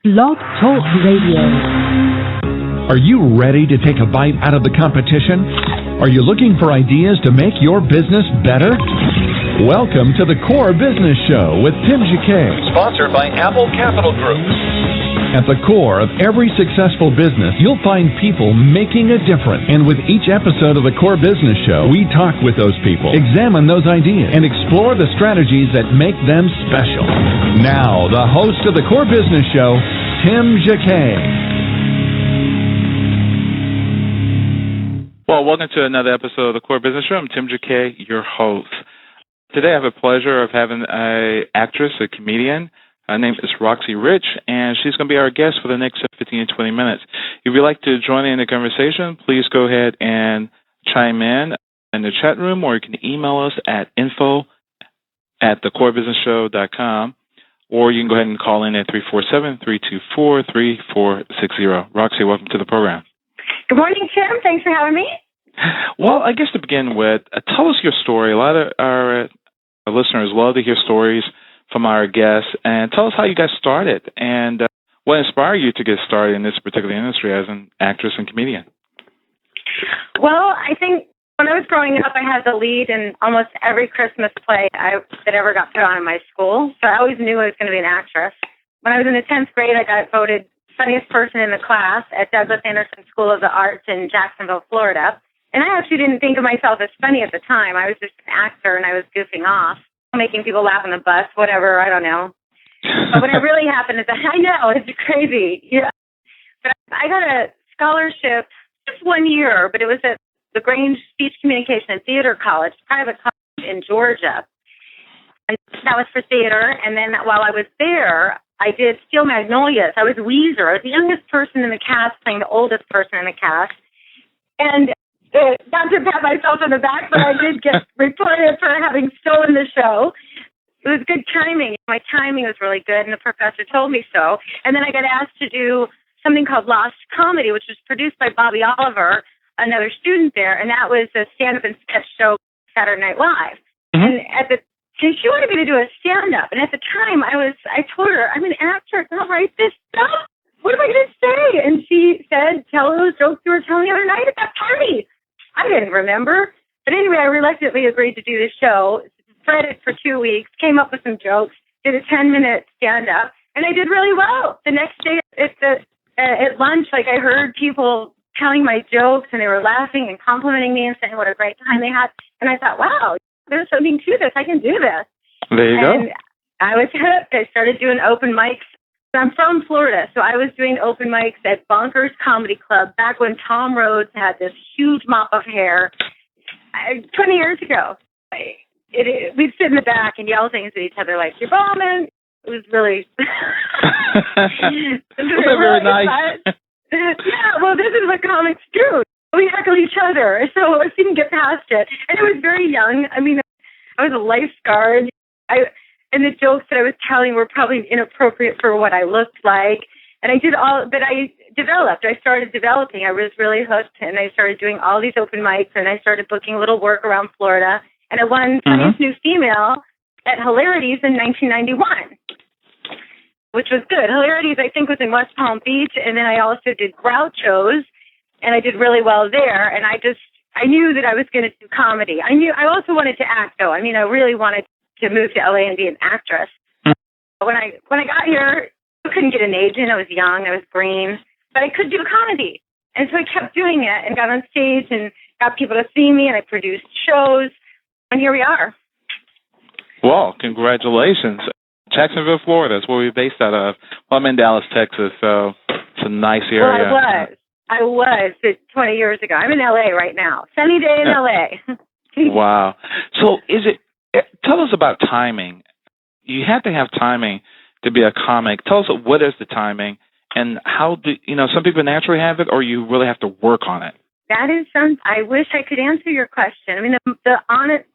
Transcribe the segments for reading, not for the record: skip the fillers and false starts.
Blog Talk Radio. Are you ready to take a bite out of the competition? Are you looking for ideas to make your business better? Welcome to the Core Business Show with Tim Jacquet, sponsored by Apple Capital Group. At the core of every successful business, you'll find people making a difference. And with each episode of the Core Business Show, we talk with those people, examine those ideas, and explore the strategies that make them special. Now, the host of the Core Business Show, Tim Jacquet. Well, welcome to another episode of the Core Business Show. I'm Tim Jacquet, your host. Today I have the pleasure of having an actress, a comedian. Her name is Roxy Rich, and she's going to be our guest for the next 15 to 20 minutes. If you'd like to join in the conversation, please go ahead and chime in the chat room, or you can email us at info@thecorebusinessshow.com, or you can go ahead and call in at 347-324-3460. Roxy, welcome to the program. Good morning, Tim. Thanks for having me. Well, I guess to begin with, tell us your story. A lot of our listeners love to hear stories from our guests, and tell us how you got started and what inspired you to get started in this particular industry as an actress and comedian. Well, I think when I was growing up, I had the lead in almost every Christmas play that ever got put on in my school, so I always knew I was going to be an actress. When I was in the 10th grade, I got voted funniest person in the class at Douglas Anderson School of the Arts in Jacksonville, Florida, and I actually didn't think of myself as funny at the time. I was just an actor, and I was goofing off, making people laugh on the bus, whatever, I don't know. But what really happened is that, I know, it's crazy. Yeah. But I got a scholarship just 1 year, but it was at the Grange Speech Communication and Theater College, private college in Georgia. And that was for theater. And then while I was there, I did Steel Magnolias. I was Weezer. I was the youngest person in the cast playing the oldest person in the cast. And not to pat myself on the back, but I did get reported for having stolen the show. It was good timing. My timing was really good, and the professor told me so. And then I got asked to do something called Lost Comedy, which was produced by Bobby Oliver, another student there, and that was a stand-up and sketch show, Saturday Night Live. Mm-hmm. And she wanted me to do a stand-up, and at the time, I told her, I'm an actor, I'll write this stuff. What am I going to say? And she said, tell those jokes you were telling the other night at that party. I didn't remember. But anyway, I reluctantly agreed to do the show, spread it for 2 weeks, came up with some jokes, did a 10-minute stand-up, and I did really well. The next day at lunch, I heard people telling my jokes, and they were laughing and complimenting me and saying what a great time they had. And I thought, wow, there's something to this. I can do this. There you go. And I was hooked. I started doing open mics. I'm from Florida, so I was doing open mics at Bonkers Comedy Club back when Tom Rhodes had this huge mop of hair 20 years ago. We'd sit in the back and yell things at each other like, you're bombing. It was really... very nice. Yeah, well, this is what comics do. We heckle each other, so I didn't get past it. And I was very young. I mean, I was a lifeguard. And the jokes that I was telling were probably inappropriate for what I looked like. And I started developing. I was really hooked, and I started doing all these open mics, and I started booking a little work around Florida. And I won Funniest New Female at Hilarities in 1991, which was good. Hilarities, I think, was in West Palm Beach, and then I also did Groucho's, and I did really well there. And I knew that I was going to do comedy. I also wanted to act, though. I mean, I really wanted to move to LA and be an actress. When I got here, I couldn't get an agent. I was young. I was green. But I could do comedy. And so I kept doing it and got on stage and got people to see me, and I produced shows. And here we are. Well, congratulations. Jacksonville, Florida is where we're based out of. Well, I'm in Dallas, Texas, so it's a nice area. Well, I was 20 years ago. I'm in LA right now. Sunny day in LA. Wow. So tell us about timing. You have to have timing to be a comic. Tell us, what is the timing, and how do some people naturally have it, or you really have to work on it? That is I wish I could answer your question. I mean, the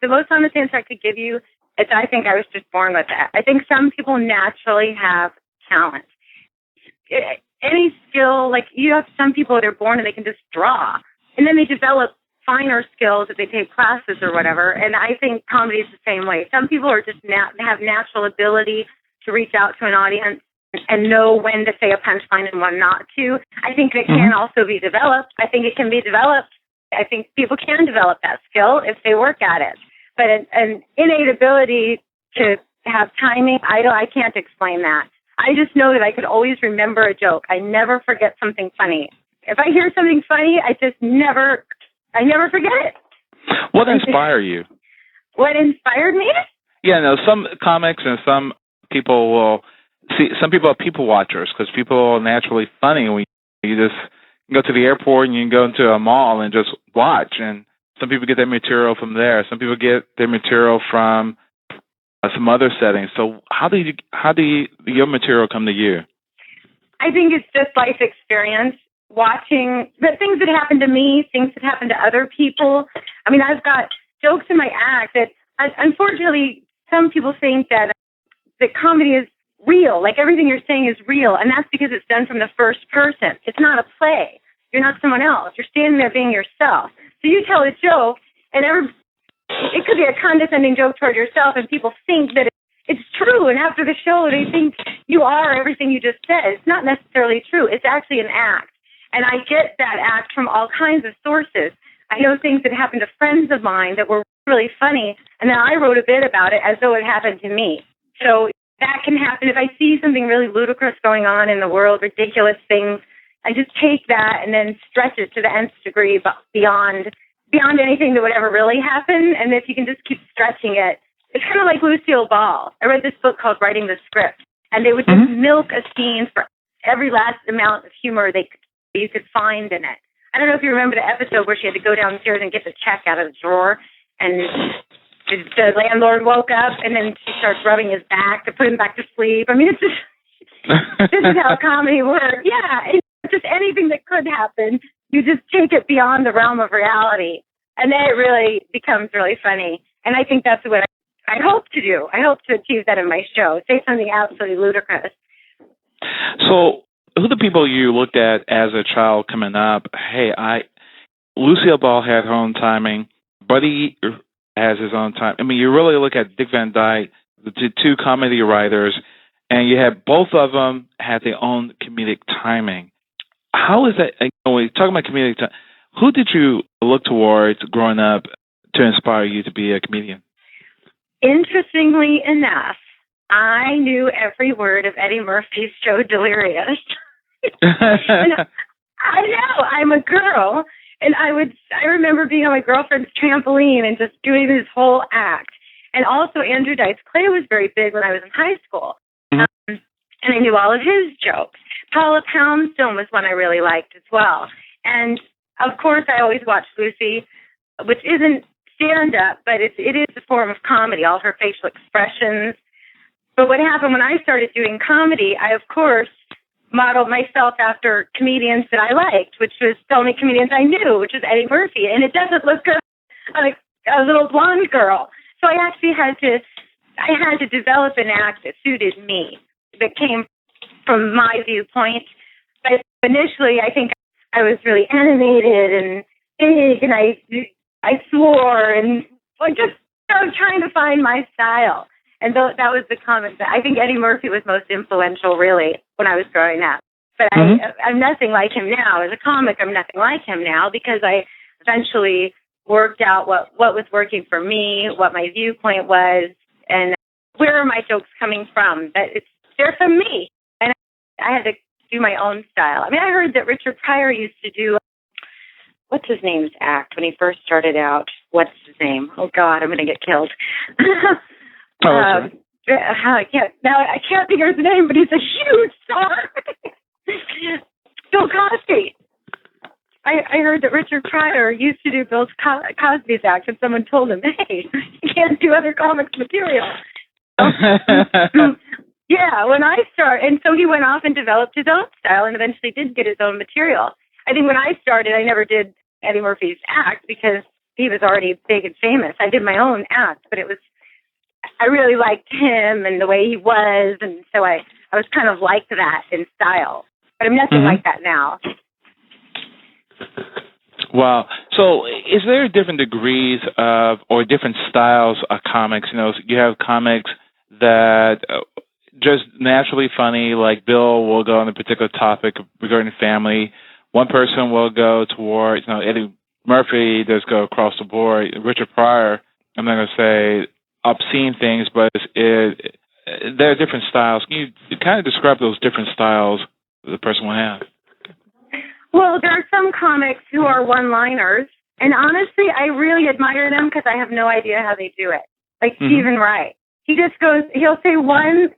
most honest answer I could give you is I think I was just born with that. I think some people naturally have talent. Any skill, like you have some people that are born and they can just draw, and then they develop finer skills if they take classes or whatever. And I think comedy is the same way. Some people are just have natural ability to reach out to an audience and know when to say a punchline and when not to. I think it can also be developed. I think it can be developed. I think people can develop that skill if they work at it. But an innate ability to have timing, I can't explain that. I just know that I could always remember a joke. I never forget something funny. If I hear something funny, I never forget it. What inspired you? What inspired me? Yeah, no, some comics and some people will see, some people are people watchers because people are naturally funny. When you just go to the airport and you can go into a mall and just watch. And some people get their material from there. Some people get their material from some other settings. So how do your material come to you? I think it's just life experience, watching the things that happen to me, things that happen to other people. I mean, I've got jokes in my act that, unfortunately, some people think that comedy is real, like everything you're saying is real, and that's because it's done from the first person. It's not a play. You're not someone else. You're standing there being yourself. So you tell a joke, and it could be a condescending joke toward yourself, and people think that it's true, and after the show, they think you are everything you just said. It's not necessarily true. It's actually an act, and I get that act from all kinds of sources. I know things that happened to friends of mine that were really funny, and then I wrote a bit about it as though it happened to me. So that can happen. If I see something really ludicrous going on in the world, ridiculous things, I just take that and then stretch it to the nth degree beyond anything that would ever really happen. And if you can just keep stretching it, it's kind of like Lucille Ball. I read this book called Writing the Script, and they would just milk a scene for every last amount of humor you could find in it. I don't know if you remember the episode where she had to go downstairs and get the check out of the drawer, and the landlord woke up, and then she starts rubbing his back to put him back to sleep. I mean, it's just, this is how comedy works. Yeah, it's just anything that could happen. You just take it beyond the realm of reality, and then it really becomes really funny. And I think that's what I hope to do. I hope to achieve that in my show, say something absolutely ludicrous. So who are the people you looked at as a child coming up? Hey, Lucille Ball had her own timing. Buddy has his own time. I mean, you really look at Dick Van Dyke, the two comedy writers, and you had both of them had their own comedic timing. How is that? When you're talking about comedic time, who did you look towards growing up to inspire you to be a comedian? Interestingly enough, I knew every word of Eddie Murphy's show Delirious. I know, I'm a girl, and I remember being on my girlfriend's trampoline and just doing this whole act. And also Andrew Dice Clay was very big when I was in high school. And I knew all of his jokes. Paula Poundstone was one I really liked as well. And, of course, I always watched Lucy, which isn't stand-up, but it is a form of comedy, all her facial expressions. But what happened when I started doing comedy, I, of course, modeled myself after comedians that I liked, which was the only comedians I knew, which was Eddie Murphy. And it doesn't look good on a little blonde girl. So I actually had to develop an act that suited me, that came from my viewpoint. But initially, I think I was really animated and big, and I swore, and I just was trying to find my style. And that was the comment. I think Eddie Murphy was most influential, really, when I was growing up. But I'm nothing like him now. As a comic, I'm nothing like him now because I eventually worked out what was working for me, what my viewpoint was, and where are my jokes coming from. But they're from me. And I had to do my own style. I mean, I heard that Richard Pryor used to do, what's his name's act when he first started out? What's his name? Oh, God, I'm going to get killed. I can't think of his name, but he's a huge star. Bill Cosby. I heard that Richard Pryor used to do Bill Cosby's act, and someone told him, hey, you can't do other comics material. Yeah, when I started, and so he went off and developed his own style and eventually did get his own material. I think when I started, I never did Eddie Murphy's act because he was already big and famous. I did my own act, but I really liked him and the way he was, and so I was kind of like that in style. But I'm nothing like that now. Wow. So is there different degrees of or different styles of comics? You know, you have comics that just naturally funny. Like Bill will go on a particular topic regarding family. One person will go towards, Eddie Murphy does go across the board. Richard Pryor, I'm not going to say obscene things, but there are different styles. Can you kind of describe those different styles the person will have? Well, there are some comics who are one-liners, and honestly, I really admire them because I have no idea how they do it. Like Stephen Wright. He just he'll say one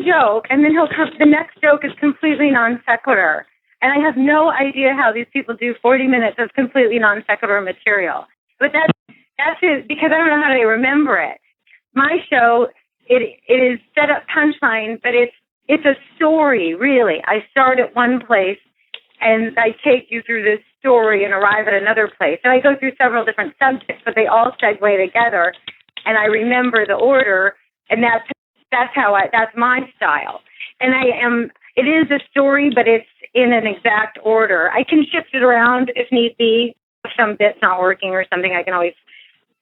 joke, and then the next joke is completely non sequitur. And I have no idea how these people do 40 minutes of completely non sequitur material. But that's it, because I don't know how they remember it. My show, it is set up punchline, but it's a story, really. I start at one place, and I take you through this story and arrive at another place. And I go through several different subjects, but they all segue together, and I remember the order, and that's my style. And it is a story, but it's in an exact order. I can shift it around if need be. If some bit's not working or something, I can always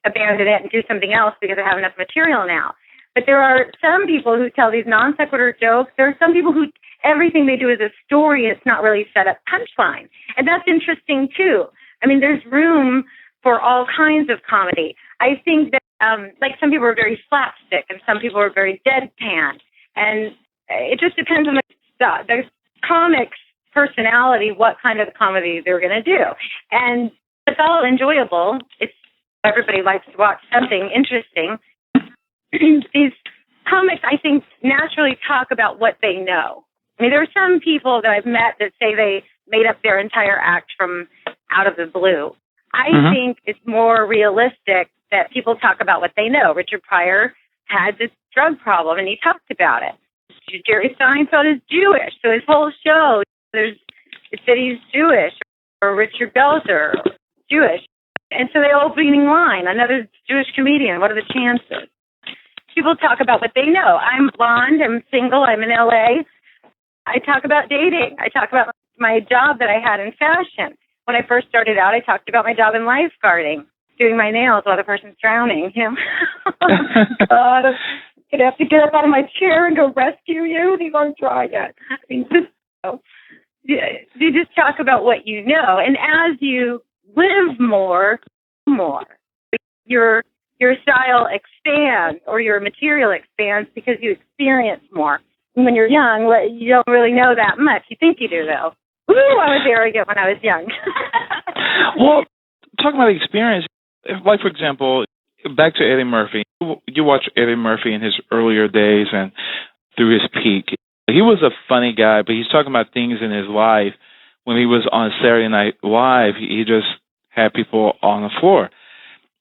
abandon it and do something else because I have enough material now. But there are some people who tell these non sequitur jokes. There are some people who everything they do is a story. It's not really set up punchline. And that's interesting, too. I mean, there's room for all kinds of comedy. I think that, some people are very slapstick and some people are very deadpan. And it just depends on the comic's personality, what kind of comedy they're going to do. And it's all enjoyable. Everybody likes to watch something interesting. These comics, I think, naturally talk about what they know. I mean, there are some people that I've met that say they made up their entire act from out of the blue. I think it's more realistic that people talk about what they know. Richard Pryor had this drug problem, and he talked about it. Jerry Seinfeld is Jewish, so his whole show, it's that he's Jewish, or Richard Belzer, Jewish. And so the opening line, another Jewish comedian, what are the chances? People talk about what they know. I'm blonde, I'm single, I'm in L.A. I talk about dating. I talk about my job that I had in fashion. When I first started out, I talked about my job in lifeguarding, doing my nails while the person's drowning. God, I'm going to have to get up out of my chair and go rescue you. These aren't dry yet. I mean, you just talk about what you know. And as you live more, your style expands or your material expands because you experience more. When you're young, you don't really know that much. You think you do, though. Ooh, I was arrogant when I was young. Well, talking about the experience, like, for example, back to Eddie Murphy. You watch Eddie Murphy in his earlier days and through his peak. He was a funny guy, but he's talking about things in his life. When he was on Saturday Night Live, he just had people on the floor.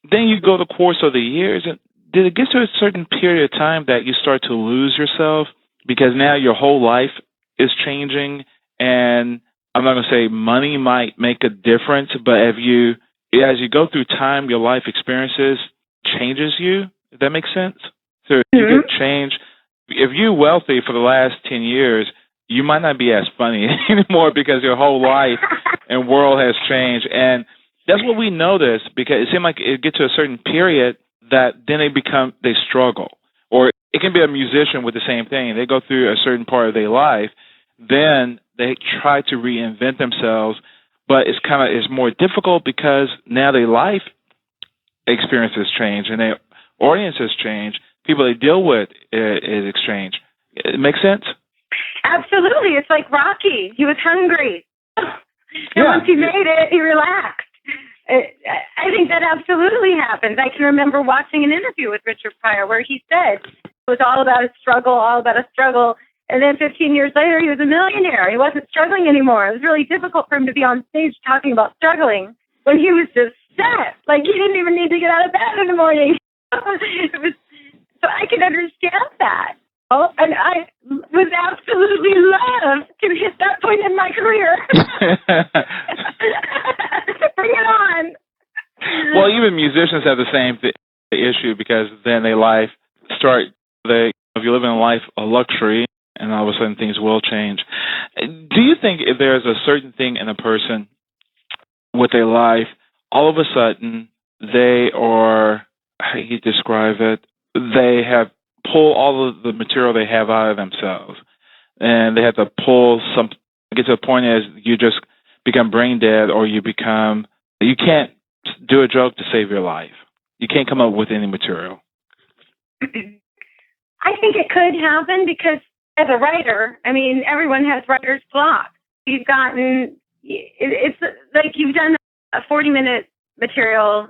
Then you go the course of the years, and did it get to a certain period of time that you start to lose yourself? Because now your whole life is changing, and I'm not going to say money might make a difference, but as you go through time, your life experiences changes you. If that makes sense? So if you get changed, if you're wealthy for the last 10 years, you might not be as funny anymore because your whole life and world has changed. And that's what we notice, because it seemed like it gets to a certain period that then they struggle. Or it can be a musician with the same thing. They go through a certain part of their life, then they try to reinvent themselves, but it's more difficult because now their life experiences change and their audiences change. People they deal with is exchange. It makes sense? Absolutely. It's like Rocky. He was hungry. And once he made it, he relaxed. I think that absolutely happens. I can remember watching an interview with Richard Pryor where he said it was all about a struggle. And then 15 years later, he was a millionaire. He wasn't struggling anymore. It was really difficult for him to be on stage talking about struggling when he was just set. Like, he didn't even need to get out of bed in the morning. So I can understand that. Oh, and I would absolutely love to hit that point in my career. Bring it on. Well, even musicians have the same issue, because then their life if you live in a life of luxury, and all of a sudden things will change. Do you think if there's a certain thing in a person with their life, all of a sudden they are, how do you describe it, they have pull all of the material they have out of themselves, and they have to pull some. Get to a point as you just become brain dead, or you can't do a joke to save your life. You can't come up with any material. I think it could happen because as a writer, I mean, everyone has writer's block. It's like you've done a 40 minutes of material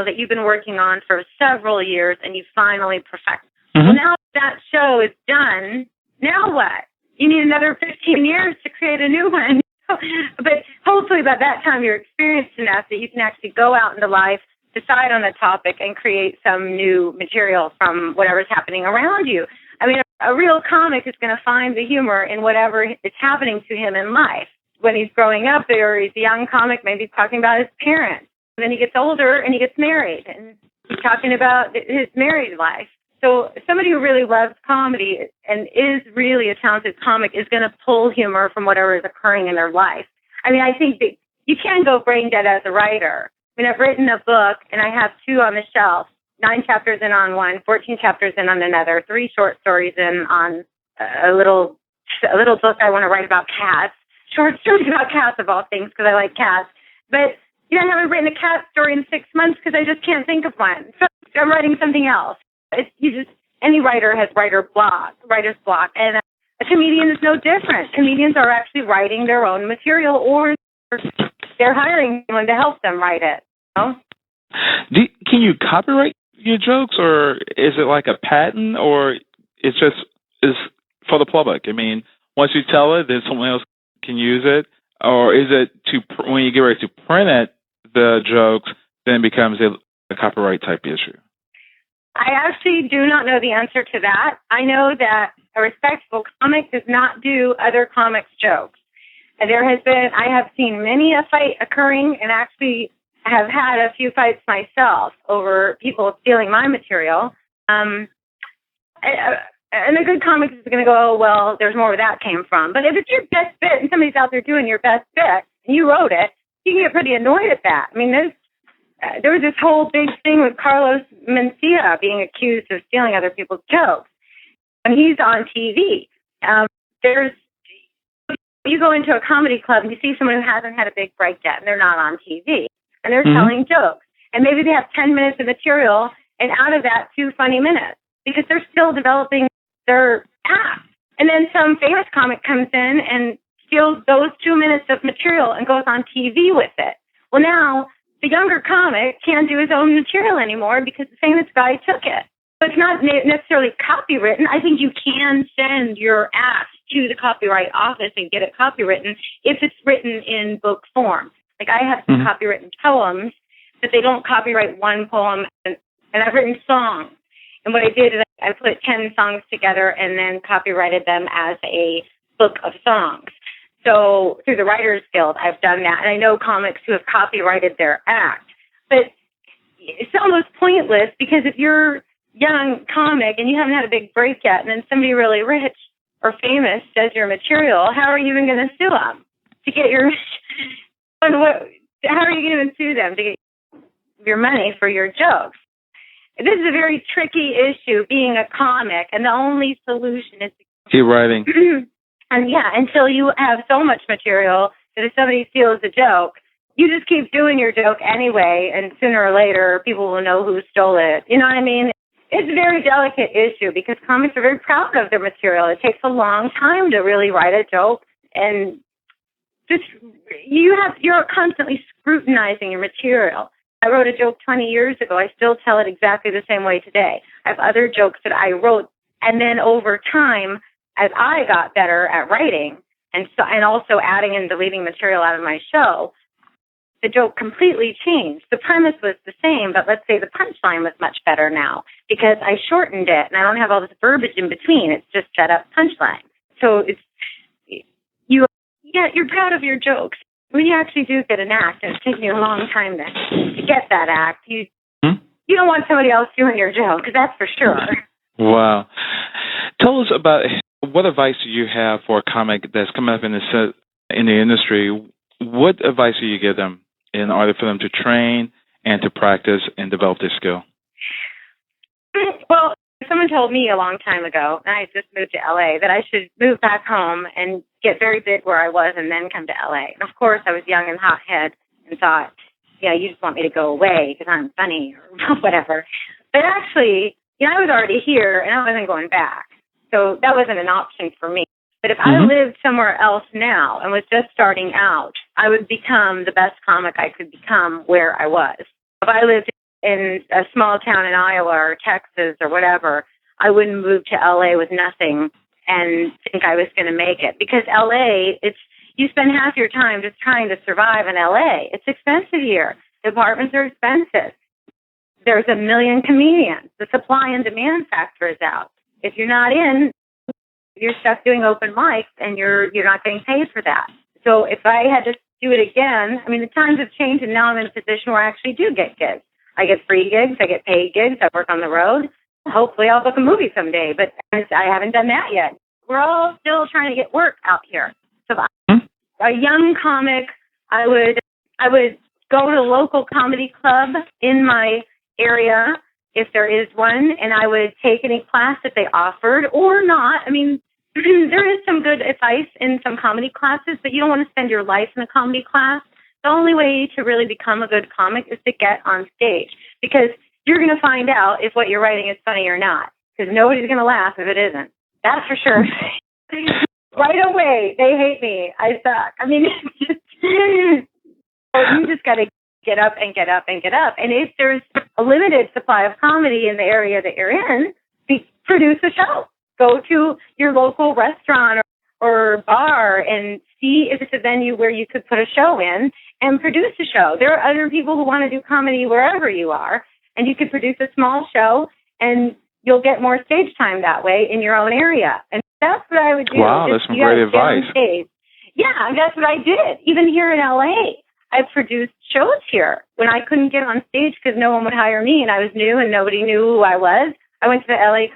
that you've been working on for several years, and you finally perfect. Mm-hmm. Well, now that show is done, now what? You need another 15 years to create a new one. But hopefully by that time you're experienced enough that you can actually go out into life, decide on a topic, and create some new material from whatever's happening around you. I mean, a real comic is going to find the humor in whatever is happening to him in life. When he's growing up, or he's a young comic, maybe he's talking about his parents. And then he gets older and he gets married, and he's talking about his married life. So somebody who really loves comedy and is really a talented comic is going to pull humor from whatever is occurring in their life. I mean, I think that you can go brain dead as a writer. I mean, I've written a book, and I have 2 on the shelf, 9 chapters in on one, 14 chapters in on another, 3 short stories in on a little book I want to write about cats, short stories about cats of all things because I like cats. But, I haven't written a cat story in 6 months because I just can't think of one. So I'm writing something else. Any writer has writer's block, and a comedian is no different. Comedians are actually writing their own material, or they're hiring someone to help them write it. Can you copyright your jokes, or is it like a patent, or it's just is for the public? I mean, once you tell it, then someone else can use it, or is it when you get ready to print it, the jokes then it becomes a copyright type issue? I actually do not know the answer to that. I know that a respectable comic does not do other comics' jokes. And I have seen many a fight occurring, and actually have had a few fights myself over people stealing my material. And a good comic is going to go, oh, well, there's more where that came from. But if it's your best bit and somebody's out there doing your best bit, and you wrote it, you can get pretty annoyed at that. I mean, there was this whole big thing with Carlos Mencia being accused of stealing other people's jokes. And he's on TV. You go into a comedy club and you see someone who hasn't had a big break yet, and they're not on TV, and they're telling jokes. And maybe they have 10 minutes of material, and out of that, 2 funny minutes, because they're still developing their act. And then some famous comic comes in and steals those 2 minutes of material and goes on TV with it. Well, now the younger comic can't do his own material anymore because the famous guy took it. So it's not necessarily copywritten. I think you can send your act to the copyright office and get it copywritten if it's written in book form. Like I have some copywritten poems, but they don't copyright one poem. And I've written songs. And what I did is I put 10 songs together and then copyrighted them as a book of songs. So through the Writers Guild, I've done that. And I know comics who have copyrighted their act. But it's almost pointless because if you're young comic and you haven't had a big break yet, and then somebody really rich or famous does your material, how are you even going to sue them to get your? How are you going to sue them to get your money for your jokes? This is a very tricky issue, being a comic, and the only solution is to keep writing. And until you have so much material that if somebody steals a joke, you just keep doing your joke anyway, and sooner or later people will know who stole it. You know what I mean? It's a very delicate issue because comics are very proud of their material. It takes a long time to really write a joke, and you're constantly scrutinizing your material. I wrote a joke 20 years ago. I still tell it exactly the same way today. I have other jokes that I wrote, and then over time, as I got better at writing and also adding and deleting material out of my show, the joke completely changed. The premise was the same, but let's say the punchline was much better now because I shortened it and I don't have all this verbiage in between. It's just set up punchline. So you're proud of your jokes. When you actually do get an act, and it's taken you a long time to get that act, you don't want somebody else doing your joke, that's for sure. Wow. Tell us about what advice do you have for a comic that's coming up in the industry. What advice do you give them in order for them to train and to practice and develop their skill? Well, someone told me a long time ago, and I had just moved to LA, that I should move back home and get very big where I was and then come to LA. And of course, I was young and hothead and thought, yeah, you just want me to go away because I'm funny or whatever. But actually, I was already here and I wasn't going back. So that wasn't an option for me. But if I lived somewhere else now and was just starting out, I would become the best comic I could become where I was. If I lived in a small town in Iowa or Texas or whatever, I wouldn't move to LA with nothing and think I was going to make it. Because LA, you spend half your time just trying to survive in LA. It's expensive here. The apartments are expensive. There's a million comedians. The supply and demand factor is out. If you're not in, you're stuck doing open mics and you're not getting paid for that. So if I had to do it again, I mean, the times have changed and now I'm in a position where I actually do get gigs. I get free gigs, I get paid gigs, I work on the road. Hopefully I'll book a movie someday, but I haven't done that yet. We're all still trying to get work out here. So a young comic, I would go to a local comedy club in my area if there is one, and I would take any class that they offered or not. I mean, there is some good advice in some comedy classes, but you don't want to spend your life in a comedy class. The only way to really become a good comic is to get on stage, because you're going to find out if what you're writing is funny or not, because nobody's going to laugh if it isn't. That's for sure. Right away, they hate me. I suck. I mean, you just got to get up and get up and get up. And if there's a limited supply of comedy in the area that you're in, produce a show. Go to your local restaurant or bar and see if it's a venue where you could put a show in and produce a show. There are other people who want to do comedy wherever you are, and you could produce a small show, and you'll get more stage time that way in your own area. And that's what I would do. Wow, that's some great advice. Yeah, that's what I did. Even here in LA, I produced shows here when I couldn't get on stage because no one would hire me, and I was new and nobody knew who I was. I went to the LA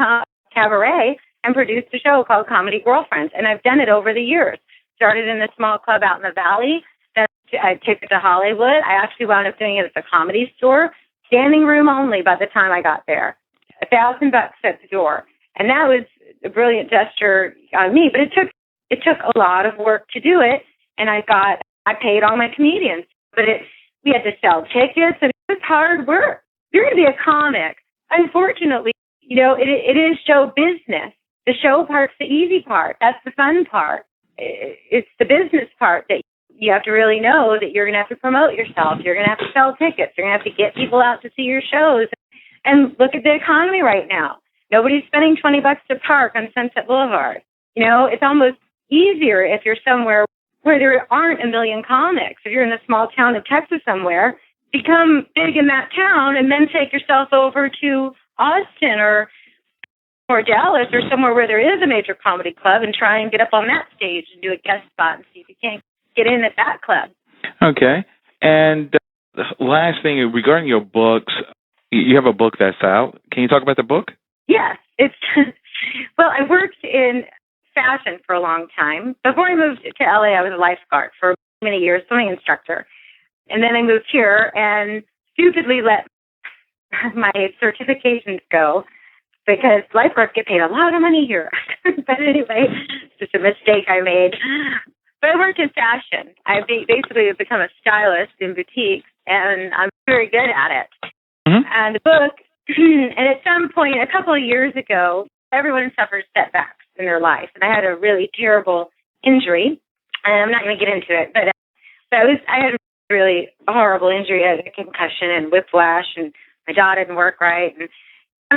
Cabaret and produced a show called Comedy Girlfriends, and I've done it over the years. Started in a small club out in the Valley. Then I took it to Hollywood. I actually wound up doing it at the Comedy Store, standing room only by the time I got there. $1,000 at the door, and that was a brilliant gesture on me. But it took a lot of work to do it, and I paid all my comedians, but we had to sell tickets, and it was hard work. You're going to be a comic. Unfortunately, it is show business. The show part's the easy part. That's the fun part. It's the business part that you have to really know that you're going to have to promote yourself. You're going to have to sell tickets. You're going to have to get people out to see your shows. And look at the economy right now. Nobody's spending $20 to park on Sunset Boulevard. It's almost easier if you're somewhere where there aren't a million comics. If you're in a small town of Texas somewhere, become big in that town and then take yourself over to Austin or Dallas or somewhere where there is a major comedy club and try and get up on that stage and do a guest spot and see if you can't get in at that club. Okay. And the last thing, regarding your books, you have a book that's out. Can you talk about the book? Yes. Well, I worked in fashion for a long time. Before I moved to LA, I was a lifeguard for many years, swimming instructor. And then I moved here and stupidly let my certifications go because lifeguards get paid a lot of money here. But anyway, it's just a mistake I made. But I worked in fashion. I basically have become a stylist in boutiques, and I'm very good at it. Mm-hmm. And the book, and at some point, a couple of years ago, everyone suffers setbacks in their life. And I had a really terrible injury. And I'm not going to get into it, but I had a really horrible injury. I had a concussion and whiplash, and my jaw didn't work right. And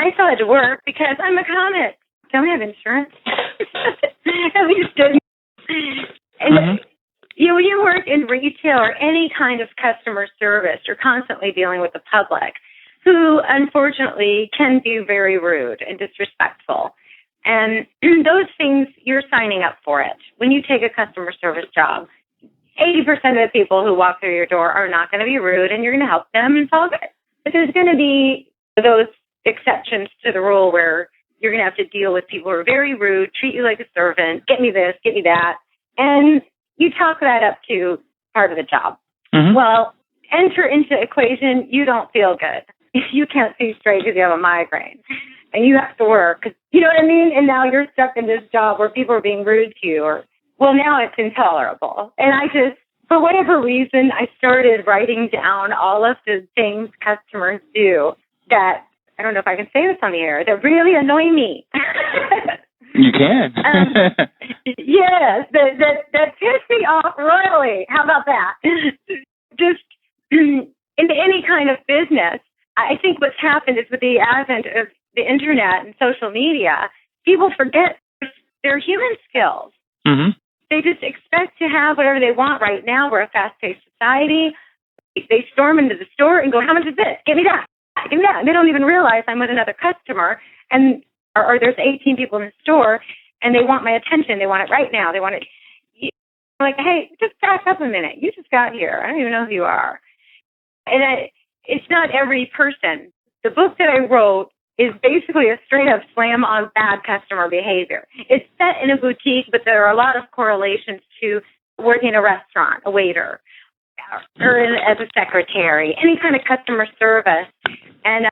I still had to work because I'm a comic. Don't have insurance. At least didn't. And when you work in retail or any kind of customer service, you're constantly dealing with the public, who unfortunately can be very rude and disrespectful. And those things, you're signing up for it. When you take a customer service job, 80% of the people who walk through your door are not going to be rude, and you're going to help them and solve it. But there's going to be those exceptions to the rule where you're going to have to deal with people who are very rude, treat you like a servant, get me this, get me that. And you chalk that up to part of the job. Mm-hmm. Well, enter into the equation, you don't feel good. You can't see straight because you have a migraine. and you have to work. 'Cause, you know what I mean? And now you're stuck in this job where people are being rude to you. Well, now it's intolerable. And I just, for whatever reason, I started writing down all of the things customers do that, I don't know if I can say this on the air, that really annoy me. You can. Yes, that piss me off royally. How about that? Just in any kind of business, I think what's happened is with the advent of the internet and social media, people forget their human skills. Mm-hmm. They just expect to have whatever they want right now. We're a fast-paced society. They storm into the store and go, how much is this? Give me that. Give me that. And they don't even realize I'm with another customer, and or there's 18 people in the store, and they want my attention. They want it right now. They want it. I'm like, hey, just back up a minute. You just got here. I don't even know who you are. And it's not every person. The book that I wrote is basically a straight-up slam on bad customer behavior. It's set in a boutique, but there are a lot of correlations to working in a restaurant, a waiter, or as a secretary, any kind of customer service. And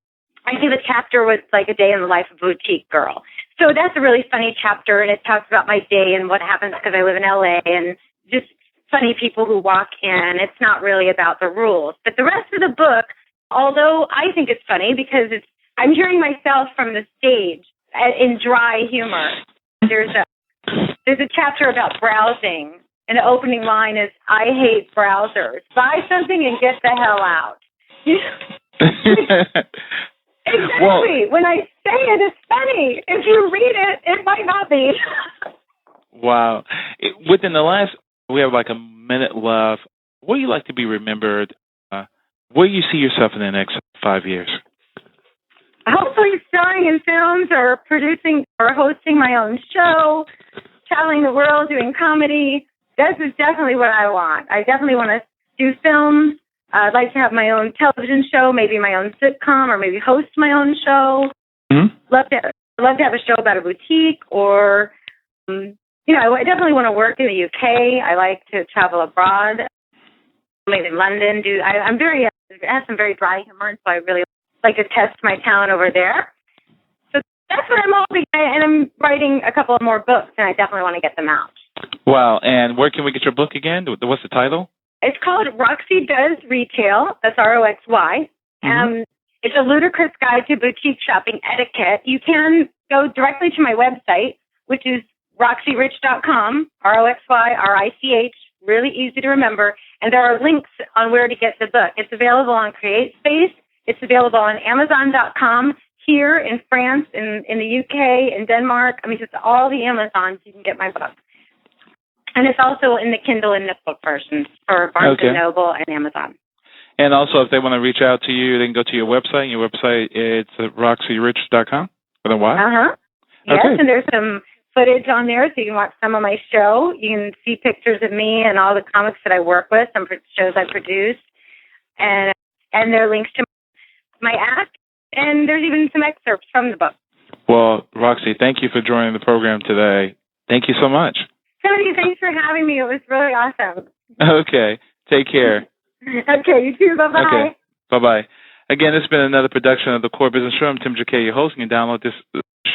I think the chapter was like a day in the life of a boutique girl. So that's a really funny chapter, and it talks about my day and what happens because I live in L.A. and just funny people who walk in. It's not really about the rules. But the rest of the book, although I think it's funny because I'm hearing myself from the stage in dry humor. There's a chapter about browsing, and the opening line is, I hate browsers. Buy something and get the hell out. Exactly. Well, when I say it, it's funny. If you read it, it might not be. Wow. Within the last, we have like a minute left. What do you like to be remembered? Where do you see yourself in the next 5 years? Hopefully starring in films or producing or hosting my own show, traveling the world, doing comedy. This is definitely what I want. I definitely want to do films. I'd like to have my own television show, maybe my own sitcom, or maybe host my own show. Mm-hmm. Love to have a show about a boutique, or I definitely want to work in the UK. I like to travel abroad, maybe in London. I have some very dry humor, so I really like to test my talent over there. So that's what I'm hoping, and I'm writing a couple of more books, and I definitely want to get them out. Wow, and where can we get your book again? What's the title? It's called Roxy Does Retail. That's ROXY. Mm-hmm. It's a ludicrous guide to boutique shopping etiquette. You can go directly to my website, which is roxyrich.com, ROXYRICH, really easy to remember. And there are links on where to get the book. It's available on CreateSpace. It's available on Amazon.com here in France, in the UK, in Denmark. I mean, just all the Amazons you can get my book. And it's also in the Kindle and Nook versions for Barnes & Noble and Amazon. And also, if they want to reach out to you, they can go to your website. Your website, it's roxyrich.com with a Y? Uh-huh. Yes, okay. And there's some footage on there, so you can watch some of my show. You can see pictures of me and all the comics that I work with, some shows I produce. And there are links to my act, and there's even some excerpts from the book. Well, Roxy, thank you for joining the program today. Thank you so much. Somebody, thanks for having me. It was really awesome. Okay. Take care. Okay, you too. Bye-bye. Okay. Bye-bye. Again, it's been another production of the Core Business Show. I'm Tim Jacquet, your host. You can download this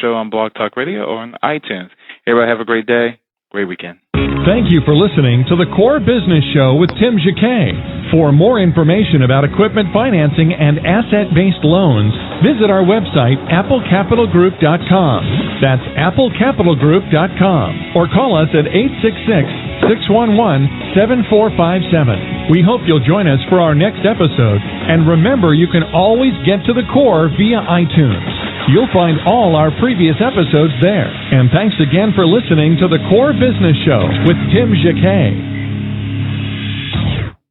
show on Blog Talk Radio or on iTunes. Everybody have a great day. Great weekend. Thank you for listening to the Core Business Show with Tim Jacquet. For more information about equipment financing and asset-based loans, visit our website, applecapitalgroup.com. That's applecapitalgroup.com. Or call us at 866-611-7457. We hope you'll join us for our next episode. And remember, you can always get to the core via iTunes. You'll find all our previous episodes there. And thanks again for listening to the Core Business Show with Tim Jacquet.